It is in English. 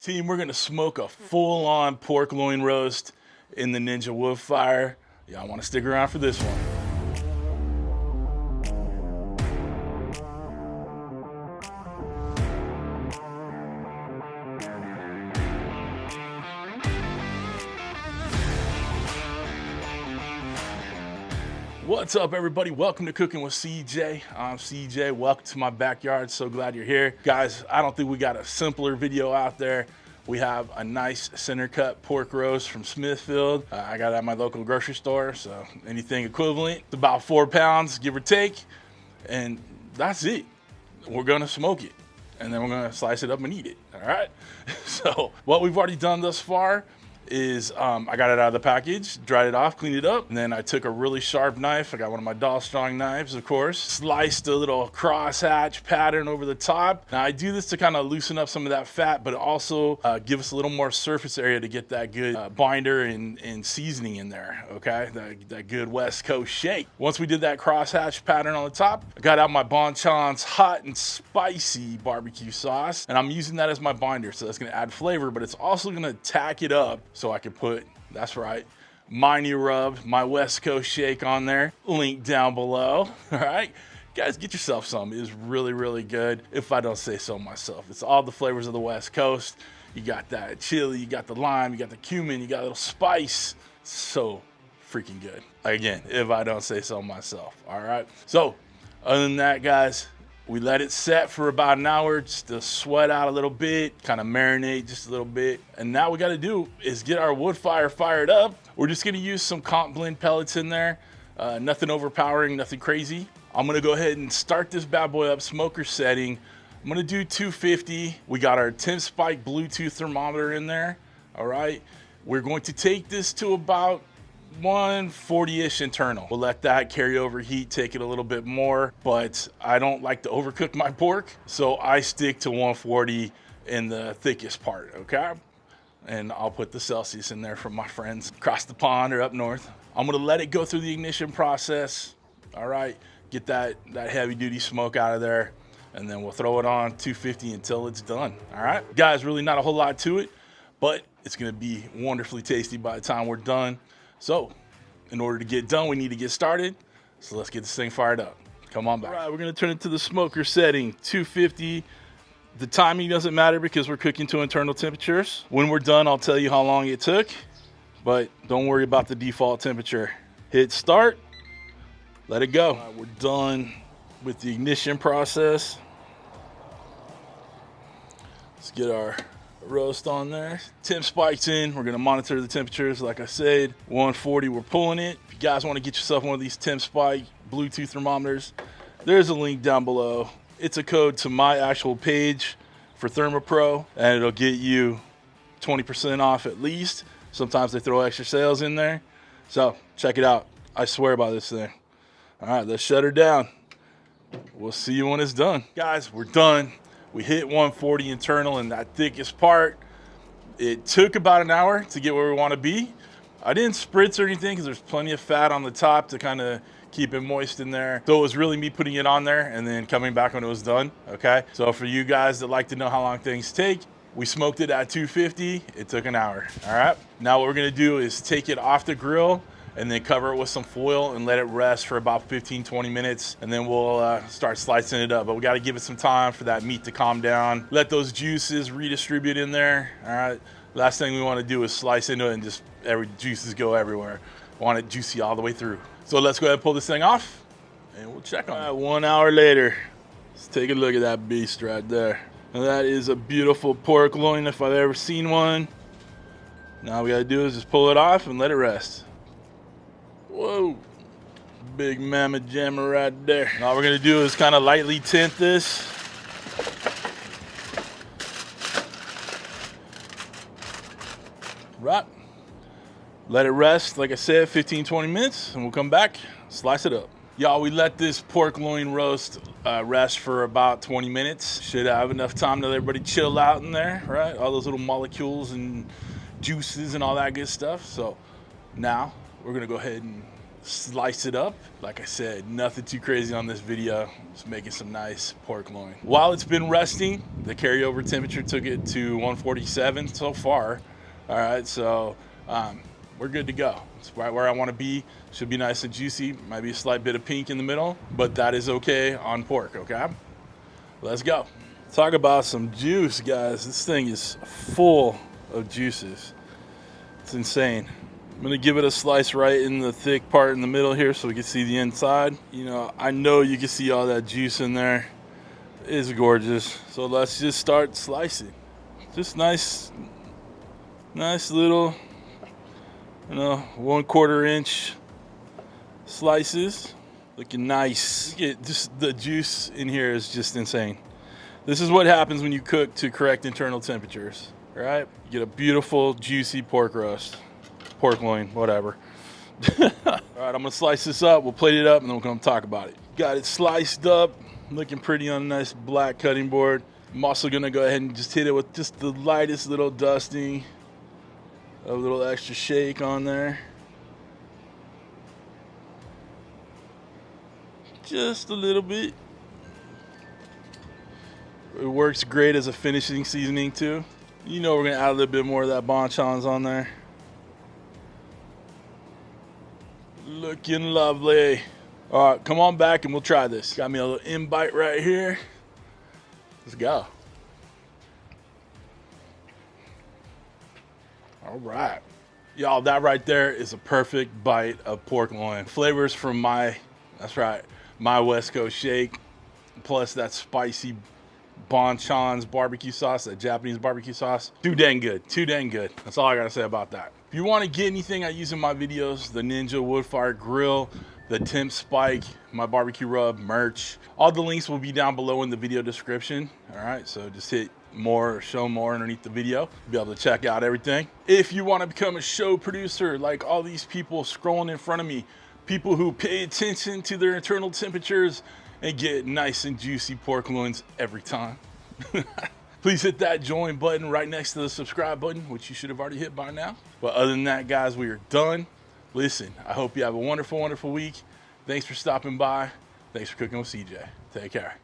Team, we're gonna smoke a full-on pork loin roast in the Ninja Woodfire. Y'all wanna stick around for this one. What's up, everybody? Welcome to Cooking with CJ. I'm CJ. Welcome to my backyard. So glad you're here. Guys, I don't think we got a simpler video out there. We have a nice center cut pork roast from Smithfield. I got it at my local grocery store, so anything equivalent. It's about 4 pounds, give or take. And that's it. We're gonna smoke it. And then we're gonna slice it up and eat it, all right? So what we've already done thus far is I got it out of the package, dried it off, cleaned it up, and then I took a really sharp knife. I got one of my Dalstrong knives, of course, sliced a little crosshatch pattern over the top. Now I do this to kind of loosen up some of that fat, but also give us a little more surface area to get that good binder and seasoning in there, okay? That good West Coast shake. Once we did that crosshatch pattern on the top, I got out my Bonchon's hot and spicy barbecue sauce, and I'm using that as my binder, so that's gonna add flavor, but it's also gonna tack it up so I can put, that's right, my new rub, my West Coast shake on there. Link down below, all right? Guys, get yourself some. It is really, really good, if I don't say so myself. It's all the flavors of the West Coast. You got that chili, you got the lime, you got the cumin, you got a little spice. So freaking good. Again, if I don't say so myself, all right? So, other than that, guys, we let it set for about an hour just to sweat out a little bit, kind of marinate just a little bit. And now what we gotta do is get our wood fire fired up. We're just gonna use some comp blend pellets in there. Nothing overpowering, nothing crazy. I'm gonna go ahead and start this bad boy up, smoker setting. I'm gonna do 250. We got our 10 spike Bluetooth thermometer in there, all right? We're going to take this to about 140-ish internal. We'll let that carry over heat, take it a little bit more, but I don't like to overcook my pork, so I stick to 140 in the thickest part, okay? And I'll put the Celsius in there from my friends across the pond or up north. I'm gonna let it go through the ignition process, all right? Get that heavy duty smoke out of there, and then we'll throw it on 250 until it's done, all right? Guys, really not a whole lot to it, but it's gonna be wonderfully tasty by the time we're done. So, in order to get done, we need to get started. So let's get this thing fired up. Come on back. All right, we're gonna turn it to the smoker setting, 250. The timing doesn't matter because we're cooking to internal temperatures. When we're done, I'll tell you how long it took, but don't worry about the default temperature. Hit start, let it go. All right, we're done with the ignition process. Let's get our roast on there. Temp spikes in. We're gonna monitor the temperatures. Like I said, 140, we're pulling it. If you guys want to get yourself one of these temp spike Bluetooth thermometers, there's a link down below. It's a code to my actual page for ThermoPro, and it'll get you 20% off at least. Sometimes they throw extra sales in there. So check it out. I swear by this thing. All right, let's shut her down. We'll see you when it's done. Guys, we're done. We hit 140 internal in that thickest part. It took about an hour to get where we want to be. I didn't spritz or anything because there's plenty of fat on the top to kind of keep it moist in there. So it was really me putting it on there and then coming back when it was done, okay? So for you guys that like to know how long things take, we smoked it at 250. It took an hour, all right? Now what we're gonna do is take it off the grill and then cover it with some foil and let it rest for about 15-20 minutes, and then we'll start slicing it up. But we gotta give it some time for that meat to calm down, let those juices redistribute in there, all right? Last thing we wanna do is slice into it and just juices go everywhere. Want it juicy all the way through. So let's go ahead and pull this thing off, and we'll check on it. 1 hour later, let's take a look at that beast right there. Now that is a beautiful pork loin if I've ever seen one. Now all we gotta do is just pull it off and let it rest. Whoa, big mammoth jammer right there. All we're gonna do is kind of lightly tint this. Right, let it rest, like I said, 15-20 minutes, and we'll come back, slice it up. Y'all, we let this pork loin roast rest for about 20 minutes. Should have enough time to let everybody chill out in there, right? All those little molecules and juices and all that good stuff. So now we're gonna go ahead and slice it up. Like I said, nothing too crazy on this video. Just making some nice pork loin. While it's been resting, the carryover temperature took it to 147 so far. All right, so we're good to go. It's right where I want to be. Should be nice and juicy. Might be a slight bit of pink in the middle, but that is okay on pork, okay? Let's go. Talk about some juice, guys. This thing is full of juices. It's insane. I'm gonna give it a slice right in the thick part in the middle here so we can see the inside. You know, I know you can see all that juice in there. It's gorgeous. So let's just start slicing. Just nice little, you know, 1/4 inch slices. Looking nice. Just the juice in here is just insane. This is what happens when you cook to correct internal temperatures, right? You get a beautiful, juicy pork roast. Pork loin, whatever. All right, I'm gonna slice this up. We'll plate it up and then we're gonna talk about it. Got it sliced up, looking pretty on a nice black cutting board. I'm also gonna go ahead and just hit it with just the lightest little dusting, a little extra shake on there. Just a little bit. It works great as a finishing seasoning too. You know we're gonna add a little bit more of that bonchons on there. Looking lovely. All right, come on back and we'll try this. Got me a little in-bite right here. Let's go. All right. Y'all, that right there is a perfect bite of pork loin. Flavors from that's right, my West Coast shake, plus that spicy bonchons barbecue sauce, that Japanese barbecue sauce. Too dang good, too dang good. That's all I gotta say about that. If you want to get anything I use in my videos, the Ninja Woodfire Grill, the temp spike, my barbecue rub, merch, all the links will be down below in the video description. All right, so just hit more or show more underneath the video. You'll be able to check out everything. If you want to become a show producer like all these people scrolling in front of me, people who pay attention to their internal temperatures and get nice and juicy pork loins every time, please hit that join button right next to the subscribe button, which you should have already hit by now. But other than that, guys, we are done. Listen, I hope you have a wonderful, wonderful week. Thanks for stopping by. Thanks for cooking with CJ. Take care.